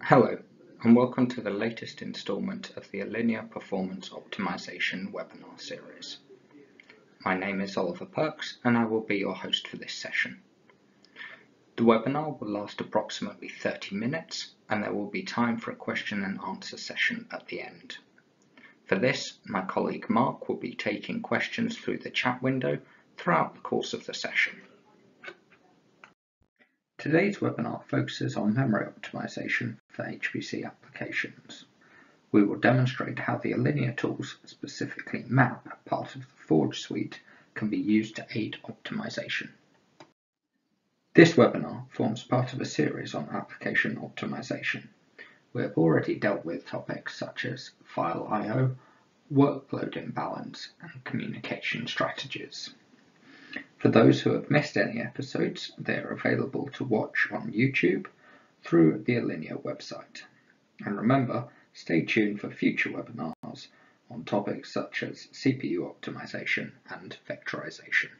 Hello, and welcome to the latest instalment of the Allinea Performance Optimization webinar series. My name is Oliver Perks, and I will be your host for this session. The webinar will last approximately 30 minutes, and there will be time for a question and answer session at the end. For this, my colleague Mark will be taking questions through the chat window throughout the course of the session. Today's webinar focuses on memory optimization for HPC applications. We will demonstrate how the Allinea tools, specifically MAP, part of the Forge suite, can be used to aid optimization. This webinar forms part of a series on application optimization. We have already dealt with topics such as file I/O, workload imbalance, and communication strategies. For those who have missed any episodes, they are available to watch on YouTube through the Allinea website. And remember, stay tuned for future webinars on topics such as CPU optimization and vectorization.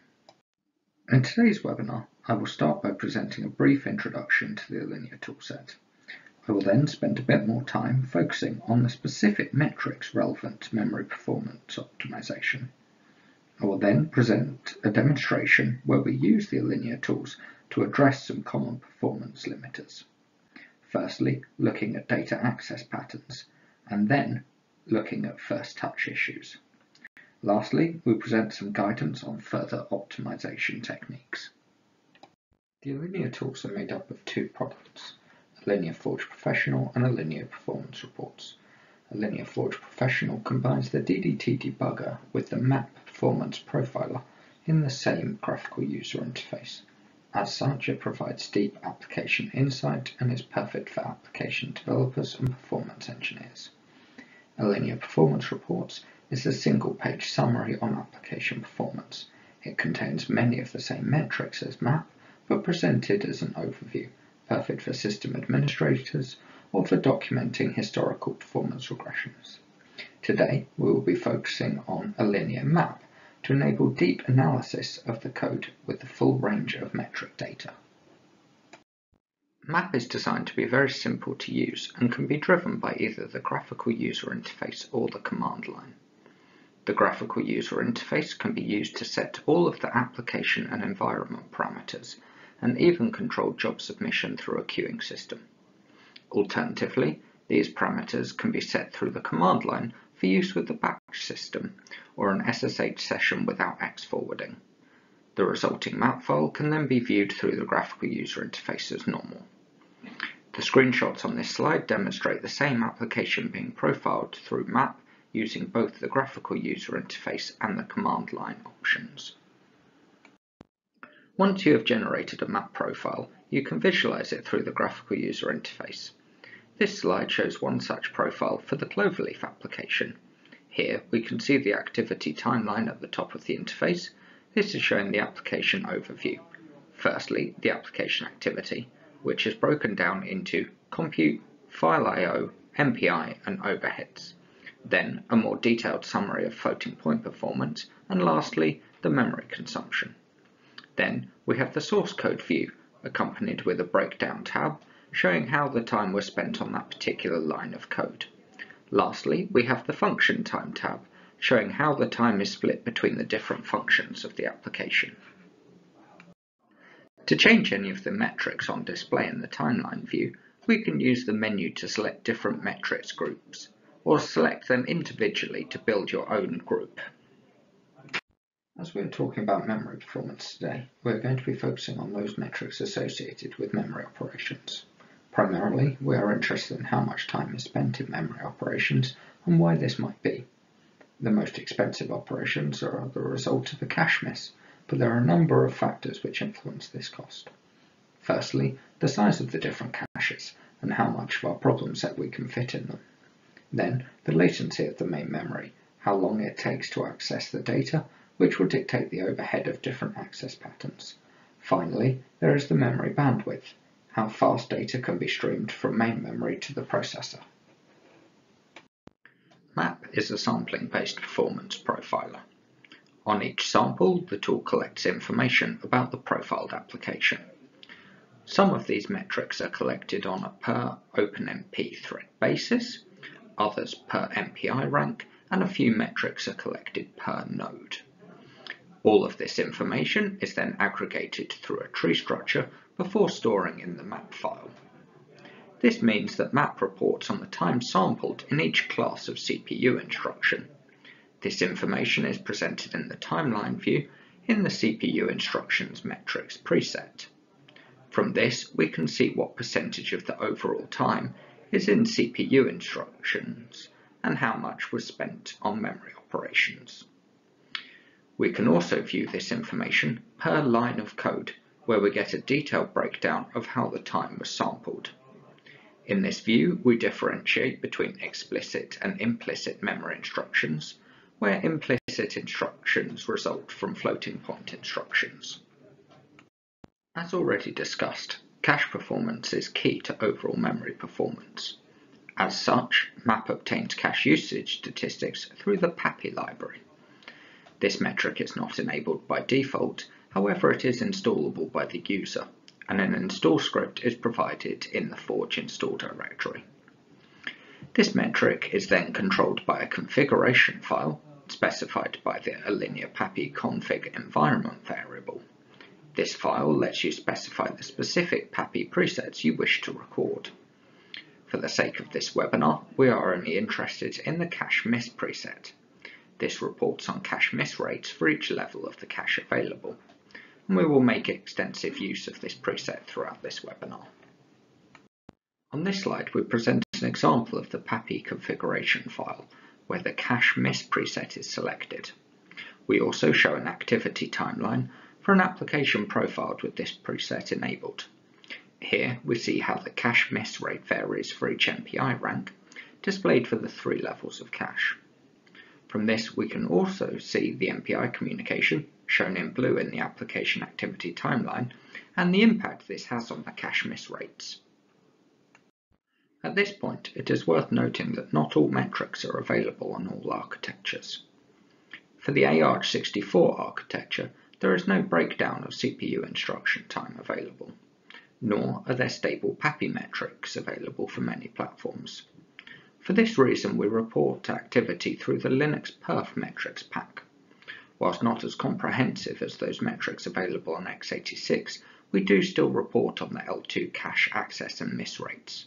In today's webinar, I will start by presenting a brief introduction to the Allinea toolset. I will then spend a bit more time focusing on the specific metrics relevant to memory performance optimization. I will then present a demonstration where we use the Allinea tools to address some common performance limiters. Firstly, looking at data access patterns, and then looking at first touch issues. Lastly, we present some guidance on further optimization techniques. The Allinea tools are made up of two products, Allinea Forge Professional and Allinea Performance Reports. Allinea Forge Professional combines the DDT debugger with the MAP performance profiler in the same graphical user interface. As such, it provides deep application insight and is perfect for application developers and performance engineers. Allinea Performance Reports is a single-page summary on application performance. It contains many of the same metrics as MAP, but presented as an overview, perfect for system administrators or for documenting historical performance regressions. Today, we will be focusing on Allinea MAP to enable deep analysis of the code with the full range of metric data. MAP is designed to be very simple to use and can be driven by either the graphical user interface or the command line. The graphical user interface can be used to set all of the application and environment parameters, and even control job submission through a queuing system. Alternatively, these parameters can be set through the command line for use with the batch system or an SSH session without X forwarding. The resulting map file can then be viewed through the graphical user interface as normal. The screenshots on this slide demonstrate the same application being profiled through MAP using both the graphical user interface and the command line options. Once you have generated a map profile, you can visualize it through the graphical user interface. This slide shows one such profile for the Cloverleaf application. Here we can see the activity timeline at the top of the interface. This is showing the application overview. Firstly, the application activity, which is broken down into compute, file I/O, MPI, and overheads. Then a more detailed summary of floating point performance, and lastly, the memory consumption. Then we have the source code view, accompanied with a breakdown tab, showing how the time was spent on that particular line of code. Lastly, we have the function time tab, showing how the time is split between the different functions of the application. To change any of the metrics on display in the timeline view, we can use the menu to select different metrics groups, or select them individually to build your own group. As we're talking about memory performance today, we're going to be focusing on those metrics associated with memory operations. Primarily, we are interested in how much time is spent in memory operations and why this might be. The most expensive operations are the result of a cache miss, but there are a number of factors which influence this cost. Firstly, the size of the different caches and how much of our problem set we can fit in them. Then, the latency of the main memory, how long it takes to access the data, which will dictate the overhead of different access patterns. Finally, there is the memory bandwidth, how fast data can be streamed from main memory to the processor. MAP is a sampling-based performance profiler. On each sample, the tool collects information about the profiled application. Some of these metrics are collected on a per OpenMP thread basis, others per MPI rank, and a few metrics are collected per node. All of this information is then aggregated through a tree structure before storing in the map file. This means that map reports on the time sampled in each class of CPU instruction. This information is presented in the timeline view in the CPU instructions metrics preset. From this, we can see what percentage of the overall time is in CPU instructions and how much was spent on memory operations. We can also view this information per line of code, where we get a detailed breakdown of how the time was sampled. In this view, we differentiate between explicit and implicit memory instructions, where implicit instructions result from floating point instructions. As already discussed, cache performance is key to overall memory performance. As such, map obtains cache usage statistics through the PAPI library. This metric is not enabled by default, however it is installable by the user, and an install script is provided in the Forge install directory. This metric is then controlled by a configuration file specified by the Allinea PAPI config environment variable. This file lets you specify the specific PAPI presets you wish to record. For the sake of this webinar, we are only interested in the cache miss preset. This reports on cache miss rates for each level of the cache available, and we will make extensive use of this preset throughout this webinar. On this slide, we present an example of the PAPI configuration file, where the cache miss preset is selected. We also show an activity timeline for an application profiled with this preset enabled. Here we see how the cache miss rate varies for each MPI rank, displayed for the 3 levels of cache. From this we can also see the MPI communication, shown in blue in the application activity timeline, and the impact this has on the cache miss rates. At this point, it is worth noting that not all metrics are available on all architectures. For the AArch64 architecture, there is no breakdown of CPU instruction time available, nor are there stable PAPI metrics available for many platforms. For this reason, we report activity through the Linux Perf metrics pack. Whilst not as comprehensive as those metrics available on x86, we do still report on the L2 cache access and miss rates.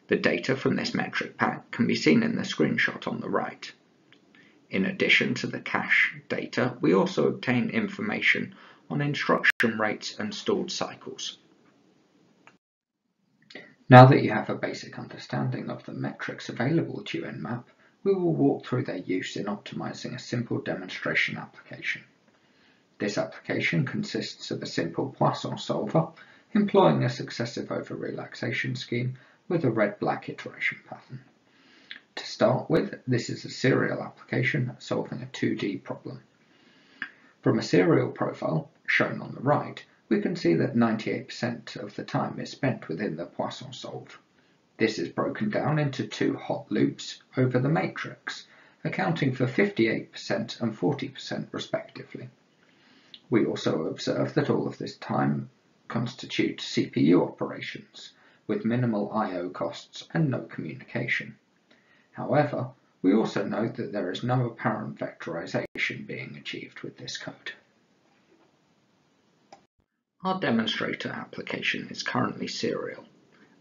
The data from this metric pack can be seen in the screenshot on the right. In addition to the cache data, we also obtain information on instruction rates and stored cycles. Now that you have a basic understanding of the metrics available to you in MAP, we will walk through their use in optimizing a simple demonstration application. This application consists of a simple Poisson solver employing a successive over relaxation scheme with a red-black iteration pattern. To start with, this is a serial application solving a 2D problem. From a serial profile, shown on the right, we can see that 98% of the time is spent within the Poisson solve. This is broken down into 2 hot loops over the matrix, accounting for 58% and 40% respectively. We also observe that all of this time constitutes CPU operations, with minimal I/O costs and no communication. However, we also note that there is no apparent vectorization being achieved with this code. Our demonstrator application is currently serial.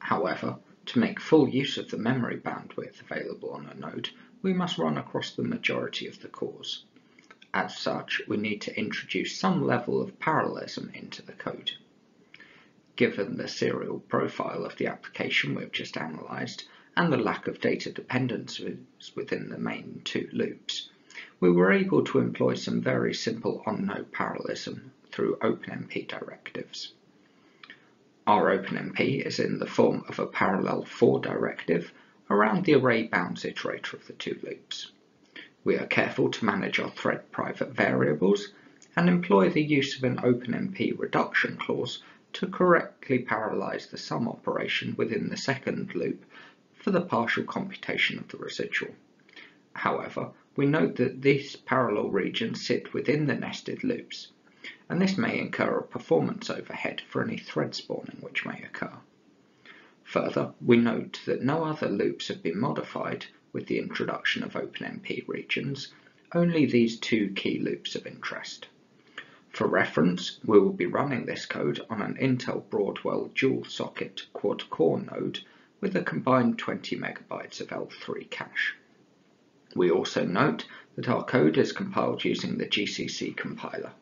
However, to make full use of the memory bandwidth available on a node, we must run across the majority of the cores. As such, we need to introduce some level of parallelism into the code. Given the serial profile of the application we've just analysed, and the lack of data dependencies within the main 2 loops, we were able to employ some very simple on-node parallelism through OpenMP directives. Our OpenMP is in the form of a parallel for directive around the array bounds iterator of the 2 loops. We are careful to manage our thread private variables and employ the use of an OpenMP reduction clause to correctly parallelize the sum operation within the second loop for the partial computation of the residual. However, we note that these parallel regions sit within the nested loops, and this may incur a performance overhead for any thread spawning which may occur. Further, we note that no other loops have been modified with the introduction of OpenMP regions, only these two key loops of interest. For reference, we will be running this code on an Intel Broadwell dual-socket quad-core node with a combined 20 MB of L3 cache. We also note that our code is compiled using the GCC compiler.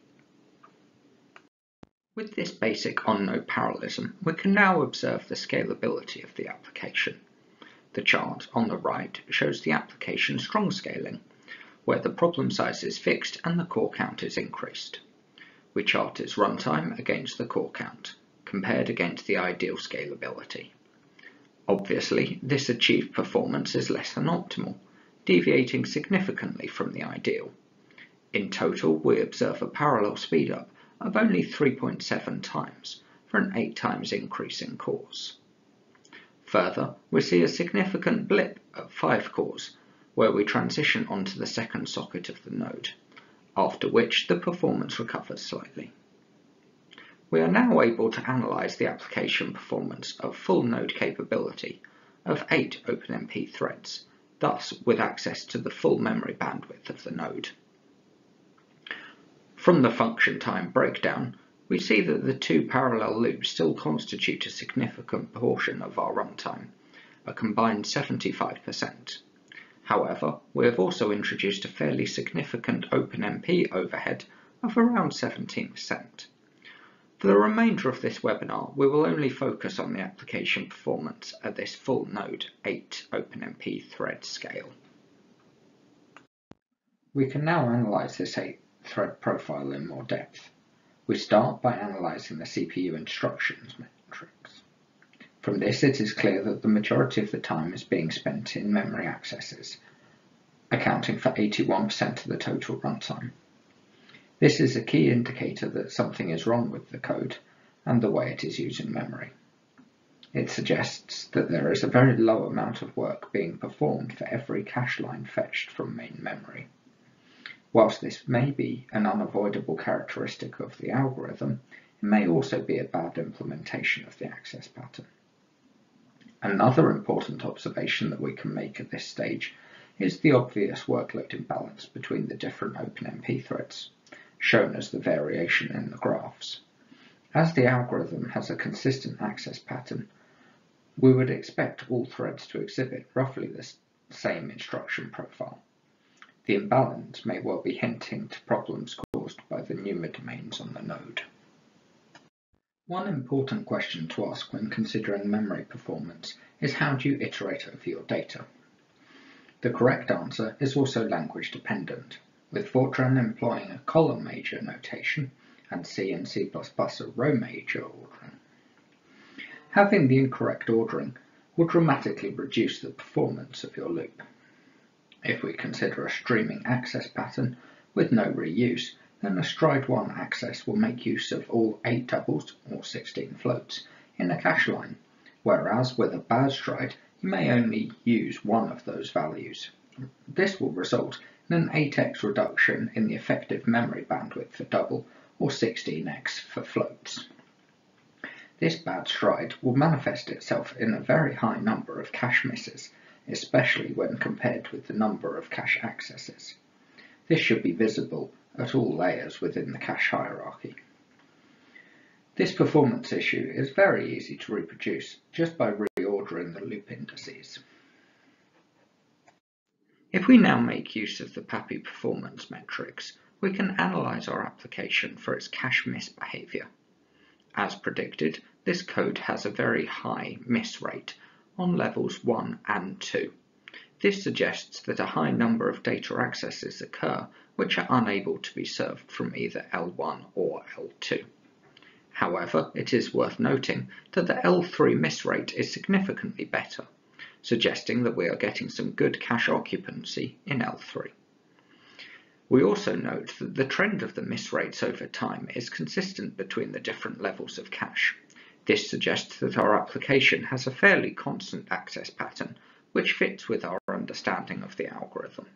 With this basic on-node parallelism, we can now observe the scalability of the application. The chart on the right shows the application strong scaling, where the problem size is fixed and the core count is increased. We chart its runtime against the core count, compared against the ideal scalability. Obviously, this achieved performance is less than optimal, deviating significantly from the ideal. In total, we observe a parallel speedup of only 3.7 times, for an 8 times increase in cores. Further, we see a significant blip at 5 cores, where we transition onto the second socket of the node, after which the performance recovers slightly. We are now able to analyze the application performance of full node capability of 8 OpenMP threads, thus with access to the full memory bandwidth of the node. From the function time breakdown, we see that the two parallel loops still constitute a significant portion of our runtime, a combined 75%. However, we have also introduced a fairly significant OpenMP overhead of around 17%. For the remainder of this webinar, we will only focus on the application performance at this full node 8 OpenMP thread scale. We can now analyze this 8 thread profile in more depth. We start by analyzing the CPU instructions metrics. From this, it is clear that the majority of the time is being spent in memory accesses, accounting for 81% of the total runtime. This is a key indicator that something is wrong with the code and the way it is using memory. It suggests that there is a very low amount of work being performed for every cache line fetched from main memory. Whilst this may be an unavoidable characteristic of the algorithm, it may also be a bad implementation of the access pattern. Another important observation that we can make at this stage is the obvious workload imbalance between the different OpenMP threads, shown as the variation in the graphs. As the algorithm has a consistent access pattern, we would expect all threads to exhibit roughly the same instruction profile. The imbalance may well be hinting to problems caused by the NUMA domains on the node. One important question to ask when considering memory performance is how do you iterate over your data? The correct answer is also language dependent, with Fortran employing a column major notation and C and C++ a row major ordering. Having the incorrect ordering will dramatically reduce the performance of your loop. If we consider a streaming access pattern with no reuse, then a stride 1 access will make use of all 8 doubles or 16 floats in a cache line, whereas with a bad stride you may only use one of those values. This will result in an 8x reduction in the effective memory bandwidth for double or 16x for floats. This bad stride will manifest itself in a very high number of cache misses, especially when compared with the number of cache accesses. This should be visible at all layers within the cache hierarchy. This performance issue is very easy to reproduce just by reordering the loop indices. If we now make use of the PAPI performance metrics, we can analyze our application for its cache miss behavior. As predicted, this code has a very high miss rate on levels 1 and 2. This suggests that a high number of data accesses occur which are unable to be served from either L1 or L2. However, it is worth noting that the L3 miss rate is significantly better, suggesting that we are getting some good cache occupancy in L3. We also note that the trend of the miss rates over time is consistent between the different levels of cache. This suggests that our application has a fairly constant access pattern, which fits with our understanding of the algorithm.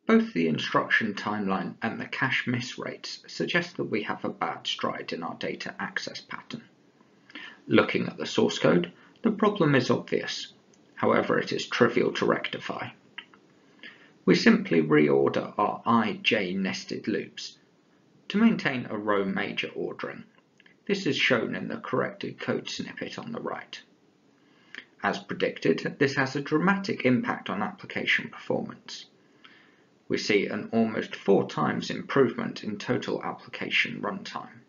Both the instruction timeline and the cache miss rates suggest that we have a bad stride in our data access pattern. Looking at the source code, the problem is obvious, however it is trivial to rectify. We simply reorder our I-J nested loops to maintain a row major ordering. This is shown in the corrected code snippet on the right. As predicted, this has a dramatic impact on application performance. We see an almost 4 times improvement in total application runtime.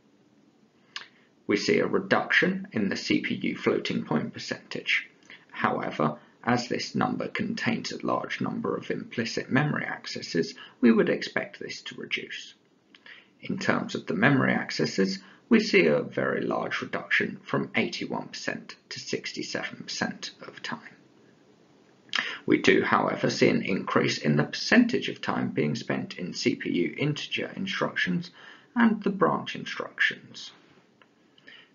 We see a reduction in the CPU floating point percentage. However, as this number contains a large number of implicit memory accesses, we would expect this to reduce. In terms of the memory accesses, we see a very large reduction from 81% to 67% of time. We do, however, see an increase in the percentage of time being spent in CPU integer instructions and the branch instructions.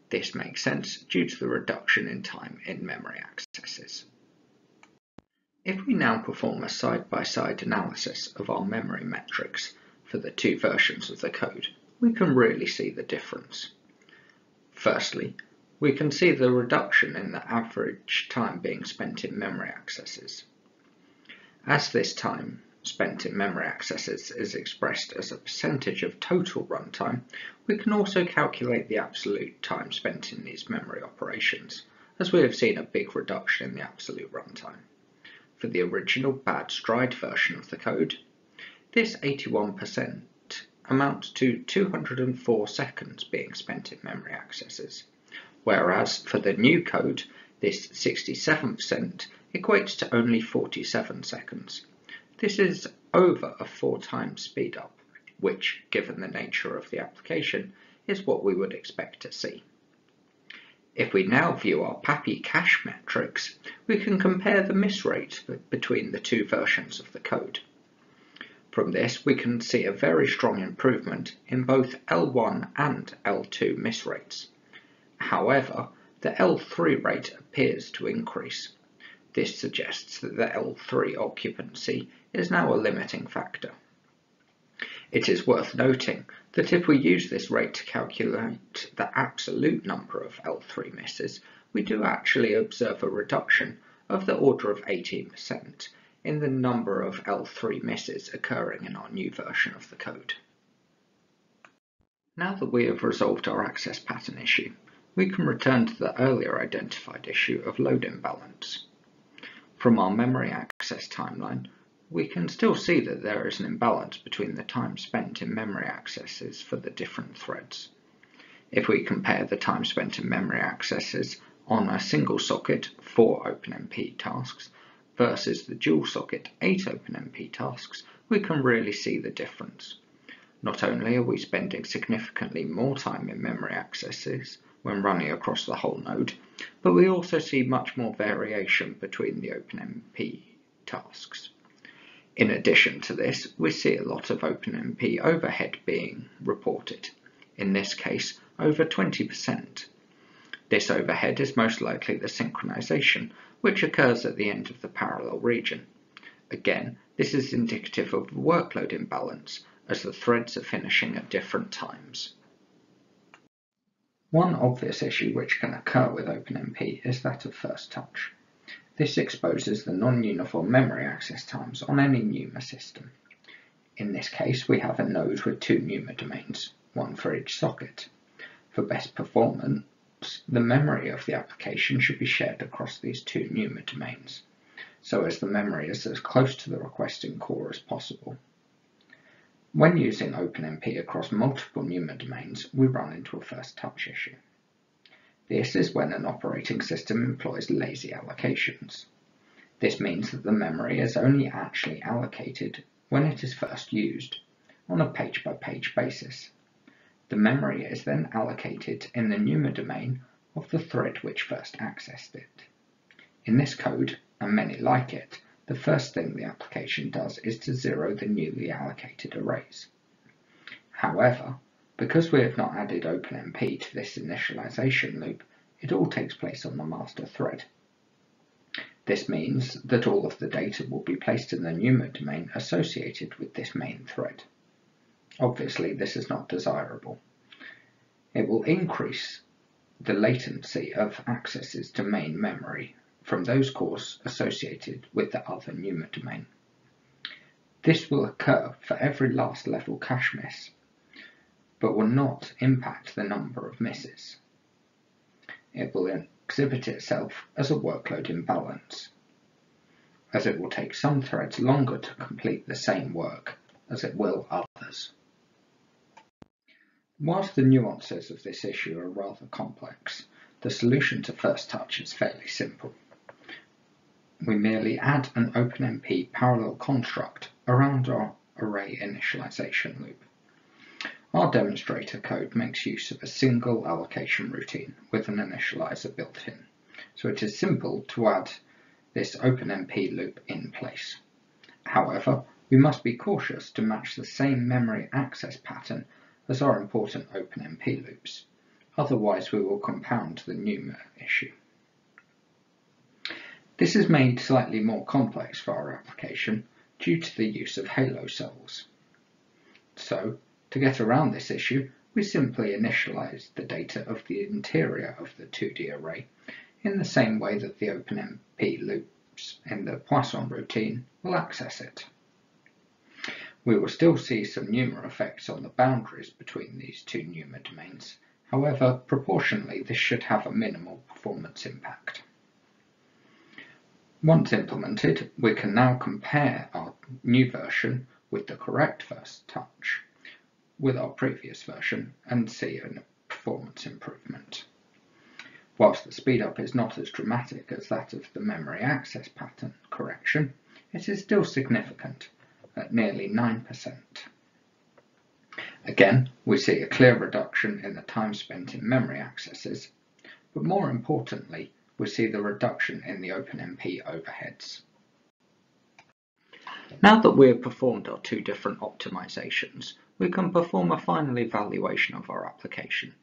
This makes sense due to the reduction in time in memory accesses. If we now perform a side-by-side analysis of our memory metrics for the 2 versions of the code, we can really see the difference. Firstly, we can see the reduction in the average time being spent in memory accesses. As this time spent in memory accesses is expressed as a percentage of total runtime, we can also calculate the absolute time spent in these memory operations, as we have seen a big reduction in the absolute runtime. For the original bad stride version of the code, this 81% amounts to 204 seconds being spent in memory accesses, whereas for the new code, this 67% equates to only 47 seconds. This is over a 4 times speed up, which, given the nature of the application, is what we would expect to see. If we now view our PAPI cache metrics, we can compare the miss rates between the 2 versions of the code. From this, we can see a very strong improvement in both L1 and L2 miss rates. However, the L3 rate appears to increase. This suggests that the L3 occupancy is now a limiting factor. It is worth noting that if we use this rate to calculate the absolute number of L3 misses, we do actually observe a reduction of the order of 18% in the number of L3 misses occurring in our new version of the code. Now that we have resolved our access pattern issue, we can return to the earlier identified issue of load imbalance. From our memory access timeline, we can still see that there is an imbalance between the time spent in memory accesses for the different threads. If we compare the time spent in memory accesses on a single socket 4 OpenMP tasks versus the dual socket 8 OpenMP tasks, we can really see the difference. Not only are we spending significantly more time in memory accesses when running across the whole node, but we also see much more variation between the OpenMP tasks. In addition to this, we see a lot of OpenMP overhead being reported, in this case over 20%. This overhead is most likely the synchronization, which occurs at the end of the parallel region. Again, this is indicative of a workload imbalance, as the threads are finishing at different times. One obvious issue which can occur with OpenMP is that of first touch. This exposes the non-uniform memory access times on any NUMA system. In this case, we have a node with 2 NUMA domains, one for each socket. For best performance, the memory of the application should be shared across these 2 NUMA domains, so as the memory is as close to the requesting core as possible. When using OpenMP across multiple NUMA domains, we run into a first touch issue. This is when an operating system employs lazy allocations. This means that the memory is only actually allocated when it is first used, on a page-by-page basis. The memory is then allocated in the NUMA domain of the thread which first accessed it. In this code, and many like it, the first thing the application does is to zero the newly allocated arrays. However, because we have not added OpenMP to this initialization loop, it all takes place on the master thread. This means that all of the data will be placed in the NUMA domain associated with this main thread. Obviously, this is not desirable. It will increase the latency of accesses to main memory from those cores associated with the other NUMA domain. This will occur for every last level cache miss, but will not impact the number of misses. It will exhibit itself as a workload imbalance, as it will take some threads longer to complete the same work as it will others. Whilst the nuances of this issue are rather complex, the solution to first touch is fairly simple. We merely add an OpenMP parallel construct around our array initialization loop. Our demonstrator code makes use of a single allocation routine with an initializer built in, so it is simple to add this OpenMP loop in place. However, we must be cautious to match the same memory access pattern as our important OpenMP loops, otherwise we will compound the NUMA issue. This is made slightly more complex for our application due to the use of halo cells. So, to get around this issue, we simply initialize the data of the interior of the 2D array in the same way that the OpenMP loops in the Poisson routine will access it. We will still see some NUMA effects on the boundaries between these two NUMA domains. However, proportionally, this should have a minimal performance impact. Once implemented, we can now compare our new version with the correct first touch with our previous version and see a performance improvement. Whilst the speedup is not as dramatic as that of the memory access pattern correction, it is still significant at nearly 9%. Again, we see a clear reduction in the time spent in memory accesses, but more importantly, we see the reduction in the OpenMP overheads. Now that we have performed our two different optimizations, we can perform a final evaluation of our application.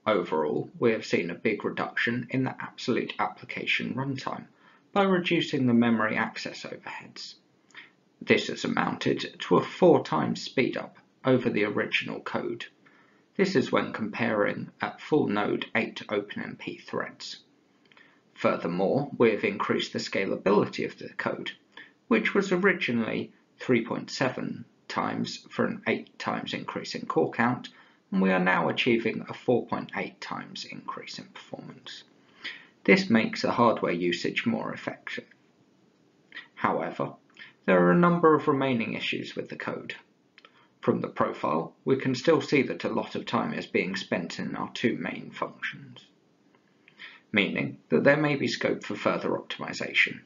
Overall, we have seen a big reduction in the absolute application runtime by reducing the memory access overheads. This has amounted to a 4 times speedup over the original code. This is when comparing at full node 8 OpenMP threads. Furthermore, we have increased the scalability of the code, which was originally 3.7 times for an 8 times increase in core count, and we are now achieving a 4.8 times increase in performance. This makes the hardware usage more effective. However, there are a number of remaining issues with the code. From the profile, we can still see that a lot of time is being spent in our two main functions, meaning that there may be scope for further optimization.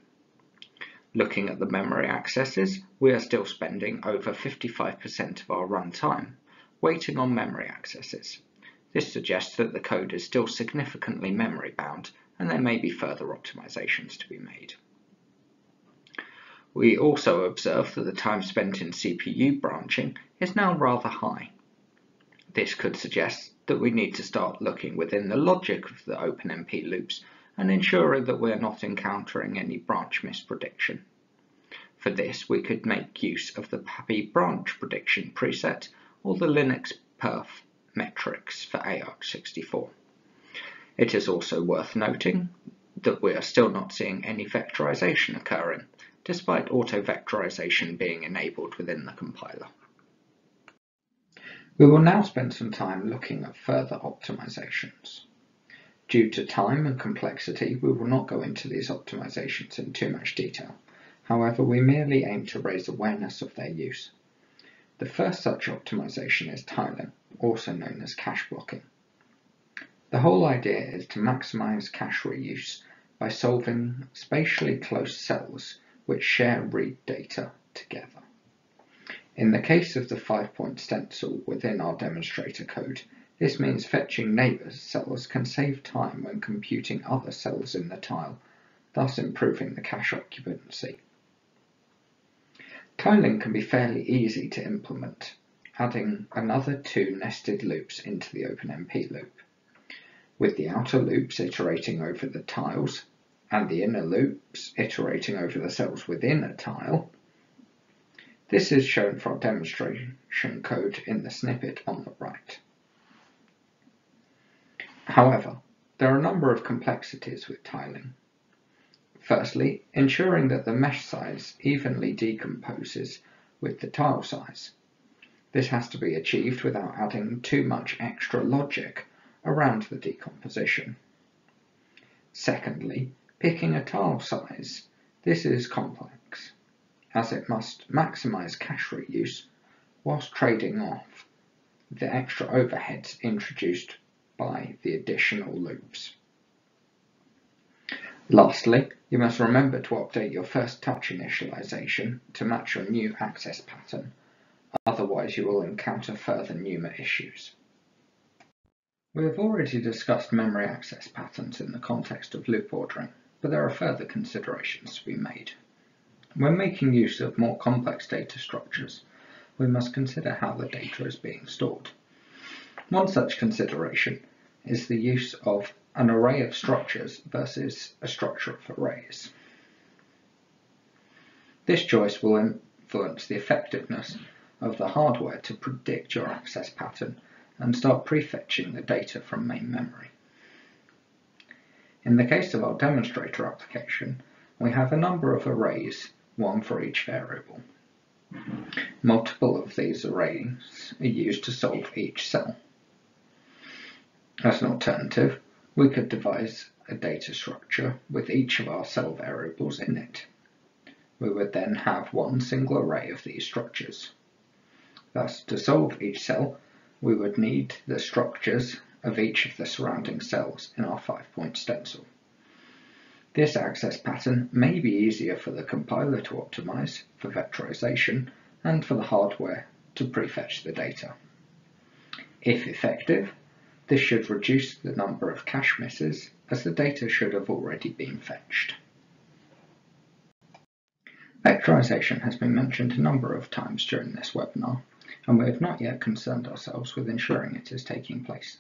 Looking at the memory accesses, we are still spending over 55% of our runtime waiting on memory accesses. This suggests that the code is still significantly memory bound and there may be further optimizations to be made. We also observe that the time spent in CPU branching is now rather high. This could suggest that we need to start looking within the logic of the OpenMP loops and ensuring that we are not encountering any branch misprediction. For this, we could make use of the PAPI branch prediction preset or the Linux perf metrics for AArch64. It is also worth noting that we are still not seeing any vectorization occurring, despite auto-vectorization being enabled within the compiler. We will now spend some time looking at further optimizations. Due to time and complexity, we will not go into these optimizations in too much detail. However, we merely aim to raise awareness of their use. The first such optimization is tiling, also known as cache blocking. The whole idea is to maximize cache reuse by solving spatially close cells which share read data together. In the case of the 5-point stencil within our demonstrator code, this means fetching neighbours cells can save time when computing other cells in the tile, thus improving the cache occupancy. Tiling can be fairly easy to implement, adding another 2 nested loops into the OpenMP loop, with the outer loops iterating over the tiles and the inner loops iterating over the cells within a tile. This is shown for our demonstration code in the snippet on the right. However, there are a number of complexities with tiling. Firstly, ensuring that the mesh size evenly decomposes with the tile size. This has to be achieved without adding too much extra logic around the decomposition. Secondly, picking a tile size. This is complex, as it must maximize cache reuse whilst trading off the extra overheads introduced by the additional loops. Lastly, you must remember to update your first touch initialization to match your new access pattern, otherwise you will encounter further NUMA issues. We have already discussed memory access patterns in the context of loop ordering, but there are further considerations to be made. When making use of more complex data structures, we must consider how the data is being stored. One such consideration is the use of an array of structures versus a structure of arrays. This choice will influence the effectiveness of the hardware to predict your access pattern and start prefetching the data from main memory. In the case of our demonstrator application, we have a number of arrays, one for each variable. Multiple of these arrays are used to solve each cell. As an alternative, we could devise a data structure with each of our cell variables in it. We would then have one single array of these structures. Thus, to solve each cell, we would need the structures of each of the surrounding cells in our 5-point stencil. This access pattern may be easier for the compiler to optimize for vectorization and for the hardware to prefetch the data. If effective, this should reduce the number of cache misses, as the data should have already been fetched. Vectorization has been mentioned a number of times during this webinar, and we have not yet concerned ourselves with ensuring it is taking place.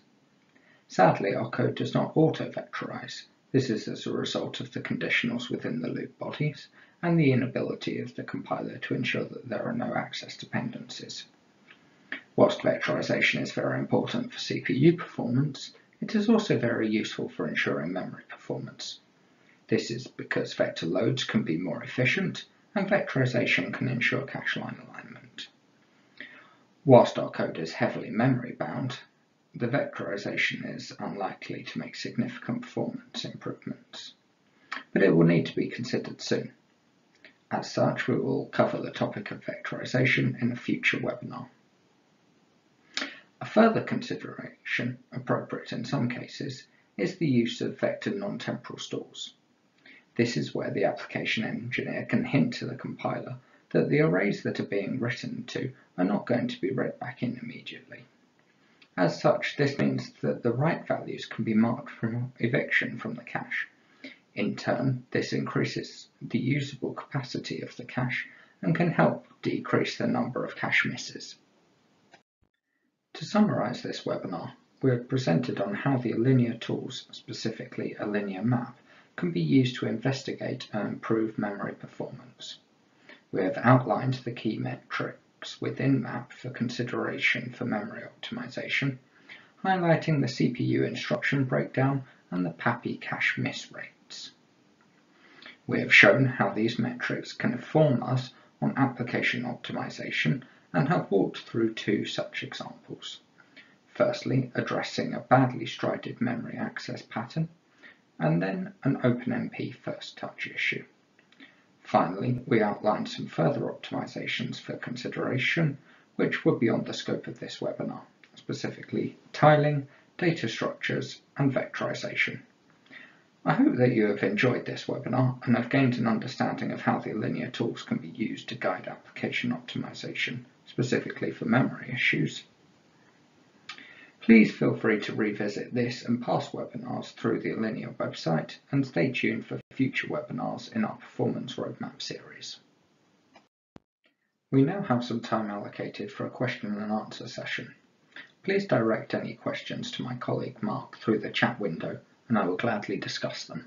Sadly, our code does not auto-vectorize. This is as a result of the conditionals within the loop bodies and the inability of the compiler to ensure that there are no access dependencies. Whilst vectorization is very important for CPU performance, it is also very useful for ensuring memory performance. This is because vector loads can be more efficient, and vectorization can ensure cache line alignment. Whilst our code is heavily memory bound, the vectorization is unlikely to make significant performance improvements, but it will need to be considered soon. As such, we will cover the topic of vectorization in a future webinar. A further consideration, appropriate in some cases, is the use of vector non-temporal stores. This is where the application engineer can hint to the compiler that the arrays that are being written to are not going to be read back in immediately. As such, this means that the write values can be marked for eviction from the cache. In turn, this increases the usable capacity of the cache and can help decrease the number of cache misses. To summarize this webinar, we have presented on how the Allinea tools, specifically Allinea Map, can be used to investigate and improve memory performance. We have outlined the key metrics within MAP for consideration for memory optimization, highlighting the CPU instruction breakdown and the PAPI cache miss rates. We have shown how these metrics can inform us on application optimization and have walked through two such examples. Firstly, addressing a badly strided memory access pattern, and then an OpenMP first touch issue. Finally, we outlined some further optimizations for consideration, which were beyond the scope of this webinar, specifically tiling, data structures, and vectorization. I hope that you have enjoyed this webinar and have gained an understanding of how the Allinea tools can be used to guide application optimization, specifically for memory issues. Please feel free to revisit this and past webinars through the Allinea website, and stay tuned for future webinars in our Performance Roadmap series. We now have some time allocated for a question and answer session. Please direct any questions to my colleague Mark through the chat window, and I will gladly discuss them.